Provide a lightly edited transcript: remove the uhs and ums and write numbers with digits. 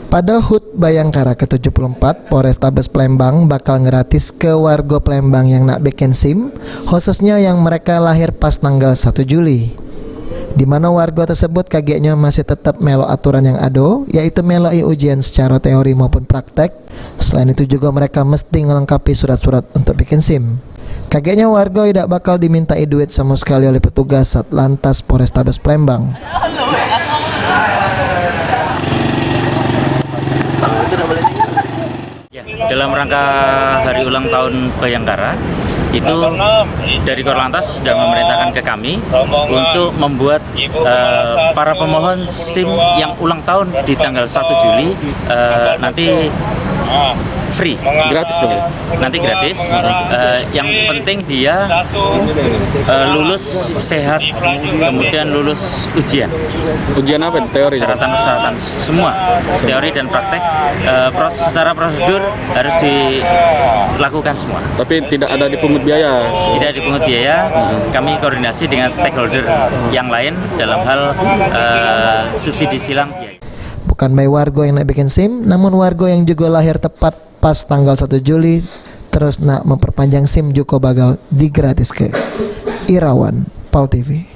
Pada HUT Bayangkara ke-74, Polrestabes Palembang bakal gratis ke warga Palembang yang nak bikin SIM, khususnya yang mereka lahir pas tanggal 1 Juli. Di mana warga tersebut kagetnya masih tetap melo aturan yang ada, yaitu meloi ujian secara teori maupun praktek. Selain itu juga mereka mesti melengkapi surat-surat untuk bikin SIM. Kagetnya warga tidak bakal dimintai duit sama sekali oleh petugas Satlantas Polrestabes Palembang. Dalam rangka hari ulang tahun Bayangkara, itu dari Korlantas sudah memerintahkan ke kami untuk membuat para pemohon SIM yang ulang tahun di tanggal 1 Juli nanti free, gratis dong ya? Nanti gratis. Yang penting dia lulus sehat, kemudian lulus ujian. Ujian apa? Teori? Persyaratan semua, teori dan praktek. Secara prosedur harus dilakukan semua. Tapi tidak ada dipungut biaya? Tidak dipungut biaya. Kami koordinasi dengan stakeholder yang lain dalam hal subsidi silang biaya. Bukan baik warga yang nak bikin SIM, namun warga yang juga lahir tepat pas tanggal 1 Juli terus nak memperpanjang SIM juga bakal digratis ke Irawan Pal TV.